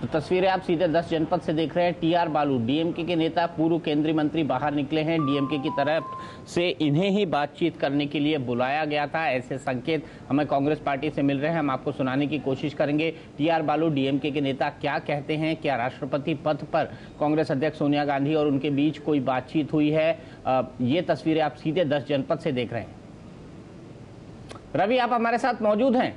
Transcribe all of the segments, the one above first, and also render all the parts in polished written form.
तो तस्वीरें आप सीधे 10 जनपद से देख रहे हैं। टीआर बालू डीएमके के नेता, पूर्व केंद्रीय मंत्री बाहर निकले हैं। डीएमके की तरफ से इन्हें ही बातचीत करने के लिए बुलाया गया था, ऐसे संकेत हमें कांग्रेस पार्टी से मिल रहे हैं। हम आपको सुनाने की कोशिश करेंगे। टीआर बालू डीएमके के नेता क्या कहते हैं, क्या राष्ट्रपति पद पर कांग्रेस अध्यक्ष सोनिया गांधी और उनके बीच कोई बातचीत हुई है? ये तस्वीरें आप सीधे 10 जनपद से देख रहे हैं। रवि, आप हमारे साथ मौजूद हैं।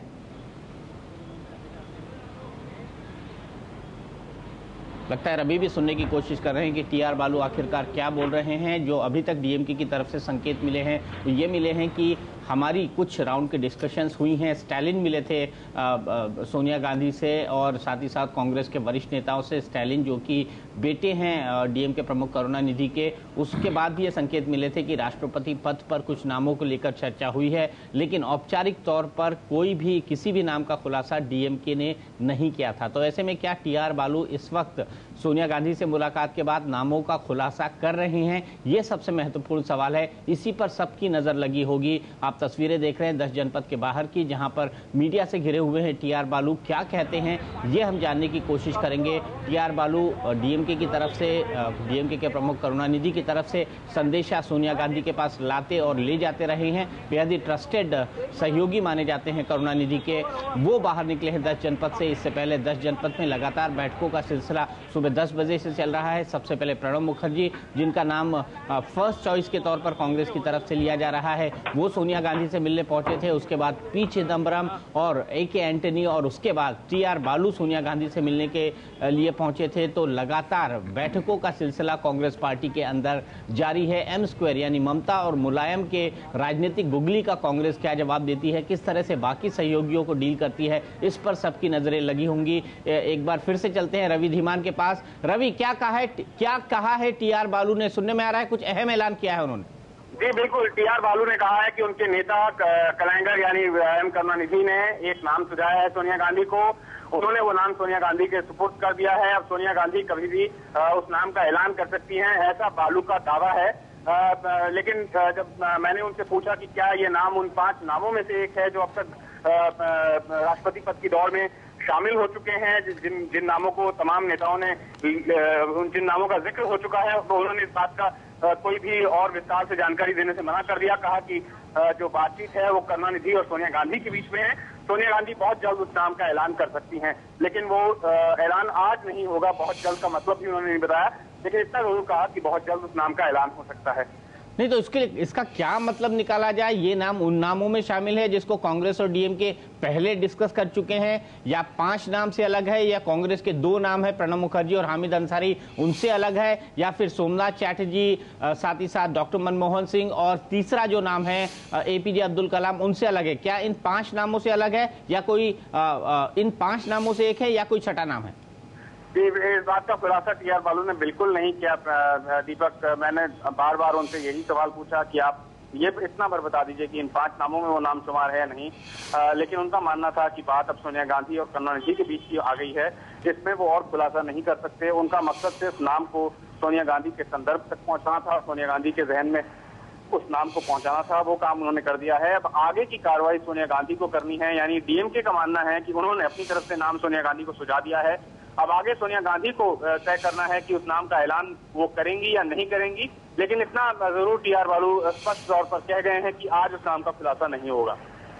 लगता है रवि भी सुनने की कोशिश कर रहे हैं कि टीआर बालू आखिरकार क्या बोल रहे हैं। जो अभी तक डीएमके की तरफ से संकेत मिले हैं तो ये मिले हैं कि हमारी कुछ राउंड की डिस्कशंस हुई हैं। स्टालिन मिले थे सोनिया गांधी से और साथ ही साथ कांग्रेस के वरिष्ठ नेताओं से। स्टालिन जो कि बेटे हैं डीएमके प्रमुख करुणानिधि के। उसके बाद भी ये संकेत मिले थे कि राष्ट्रपति पद पर कुछ नामों को लेकर चर्चा हुई है, लेकिन औपचारिक तौर पर कोई भी किसी भी नाम का खुलासा डीएमके ने नहीं किया था। तो ऐसे में क्या टीआर बालू इस वक्त सोनिया गांधी से मुलाकात के बाद नामों का खुलासा कर रहे हैं? ये सबसे महत्वपूर्ण सवाल है। इसी पर सबकी नजर लगी होगी। आप तस्वीरें देख रहे हैं 10 जनपद के बाहर की, जहां पर मीडिया से घिरे हुए हैं। टीआर बालू क्या कहते हैं ये हम जानने की कोशिश करेंगे। टीआर बालू डीएमके की तरफ से, डीएमके के प्रमुख करुणानिधि की तरफ से संदेशा सोनिया गांधी के पास लाते और ले जाते रहे हैं। बेहद ही ट्रस्टेड सहयोगी माने जाते हैं करुणानिधि के। वो बाहर निकले हैं 10 जनपद से। इससे पहले 10 जनपद में लगातार बैठकों का सिलसिला सुबह 10 बजे से चल रहा है। सबसे पहले प्रणब मुखर्जी, जिनका नाम फर्स्ट चॉइस के तौर पर कांग्रेस की तरफ से लिया जा रहा है, वो सोनिया गांधी से मिलने पहुंचे थे। उसके बाद पी चिदम्बरम और ए.के. एंटनी और उसके बाद टीआर बालू सोनिया गांधी से मिलने के लिए पहुंचे थे। तो लगातार बैठकों का सिलसिला कांग्रेस पार्टी के अंदर जारी है। एम स्क्वायर यानी ममता और मुलायम के राजनीतिक गुगली का कांग्रेस क्या जवाब देती है, किस तरह से बाकी सहयोगियों को डील करती है, इस पर सबकी नजरें लगी होंगी। एक बार फिर से चलते हैं रवि धीमान के पास। रवि, क्या कहा है टीआर बालू ने? सुनने में आ रहा है कुछ अहम ऐलान किया है उन्होंने। जी बिल्कुल, टीआर बालू ने कहा है कि उनके नेता कलैंगर यानी एम करुणानिधि ने एक नाम सुझाया है सोनिया गांधी को। उन्होंने वो नाम सोनिया गांधी के सुपुर्द कर दिया है। अब सोनिया गांधी कभी भी उस नाम का ऐलान कर सकती हैं, ऐसा बालू का दावा है। लेकिन जब मैंने उनसे पूछा कि क्या ये नाम उन 5 नामों में से एक है जो अब तक राष्ट्रपति पद की दौड़ में शामिल हो चुके हैं, जिन नामों को तमाम नेताओं ने, जिन नामों का जिक्र हो चुका है, तो उन्होंने इस बात का कोई भी और विस्तार से जानकारी देने से मना कर दिया। कहा कि जो बातचीत है वो करुणानिधि और सोनिया गांधी के बीच में है। सोनिया गांधी बहुत जल्द उस नाम का ऐलान कर सकती हैं, लेकिन वो ऐलान आज नहीं होगा। बहुत जल्द का मतलब भी उन्होंने नहीं बताया, लेकिन इतना जरूर कहा कि बहुत जल्द उस नाम का ऐलान हो सकता है। नहीं तो इसका क्या मतलब निकाला जाए? ये नाम उन नामों में शामिल है जिसको कांग्रेस और डीएमके पहले डिस्कस कर चुके हैं, या 5 नाम से अलग है, या कांग्रेस के 2 नाम है प्रणब मुखर्जी और हामिद अंसारी, उनसे अलग है, या फिर सोमनाथ चैटर्जी, साथ ही साथ डॉक्टर मनमोहन सिंह और तीसरा जो नाम है एपीजे अब्दुल कलाम, उनसे अलग है? क्या इन 5 नामों से अलग है, या कोई इन 5 नामों से एक है, या कोई छठा नाम है? इस बात का खुलासा टीआर बालू ने बिल्कुल नहीं किया। दीपक, मैंने बार बार उनसे यही सवाल पूछा कि आप ये इतना बार बता दीजिए कि इन 5 नामों में वो नाम शुमार है या नहीं। लेकिन उनका मानना था कि बात अब सोनिया गांधी और करुणानिधि के बीच की आ गई है, इसमें वो और खुलासा नहीं कर सकते। उनका मकसद सिर्फ नाम को सोनिया गांधी के संदर्भ तक पहुंचाना था, सोनिया गांधी के जहन में उस नाम को पहुंचाना था। वो काम उन्होंने कर दिया है। अब आगे की कार्रवाई सोनिया गांधी को करनी है। यानी डीएमके का मानना है कि उन्होंने अपनी तरफ से नाम सोनिया गांधी को सुझा दिया है। अब आगे सोनिया गांधी को तय करना है कि उस नाम का ऐलान वो करेंगी या नहीं करेंगी। लेकिन इतना जरूर टीआर बालू स्पष्ट तौर पर कह गए हैं कि आज उस नाम का खुलासा नहीं होगा।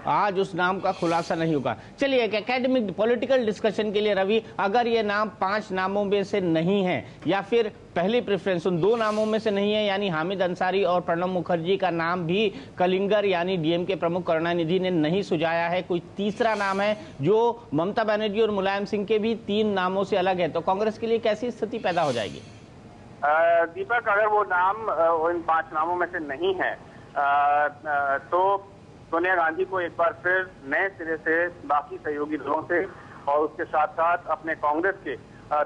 आज उस नाम का खुलासा नहीं होगा। चलिए, एक एकेडमिक पॉलिटिकल डिस्कशन के लिए रवि, अगर ये नाम 5 नामों में से नहीं है, या फिर पहली प्रेफरेंस उन 2 नामों में से नहीं है, यानी हामिद अंसारी और प्रणब मुखर्जी का नाम भी कलिंगर यानी डीएमके प्रमुख करुणानिधि ने नहीं सुझाया है, कोई तीसरा नाम है जो ममता बनर्जी और मुलायम सिंह के भी 3 नामों से अलग है, तो कांग्रेस के लिए कैसी स्थिति पैदा हो जाएगी? दीपक, अगर वो नाम इन 5 नामों में से नहीं है तो सोनिया गांधी को एक बार फिर नए सिरे से बाकी सहयोगी दलों से और उसके साथ साथ अपने कांग्रेस के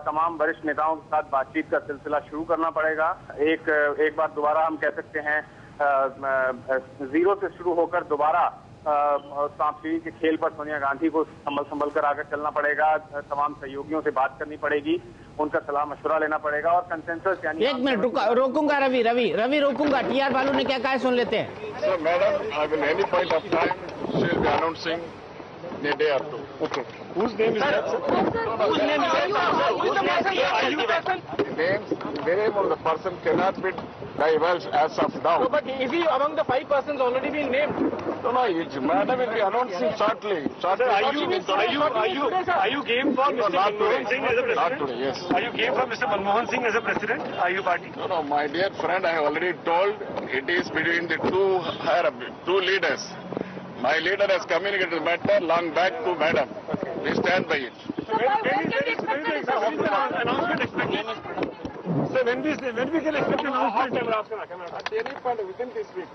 तमाम वरिष्ठ नेताओं के साथ बातचीत का सिलसिला शुरू करना पड़ेगा। एक बार दोबारा हम कह सकते हैं जीरो से शुरू होकर दोबारा सांप सीढ़ी के खेल पर सोनिया गांधी को संभल कर आकर चलना पड़ेगा। तमाम सहयोगियों से बात करनी पड़ेगी, उनका सलाह मशवरा लेना पड़ेगा और कंसेंसस यानी। एक मिनट रोकूंगा रवि रोकूंगा। टीआर बालू ने क्या कहा है, सुन लेते हैं। Sir, Madam, I will any point of time she'll be announcing a day or two. Okay. Whose name is that, sir? Whose name is that? Who's the person? Names, the name of the person cannot be divulged as of now. No, but is he among the 5 persons already being named? No, madam will be announcing shortly. Sir, are you game for Mr. Manmohan Singh as a president? Not today, yes. Are you game for Mr. Manmohan Singh as a president? Are you party? No, my dear friend, I have already told it is between the two leaders. My leader has communicated the matter long back to madam. We stand by it. Announcement expected? Sir, when we can expect an announcement? At any point within this week,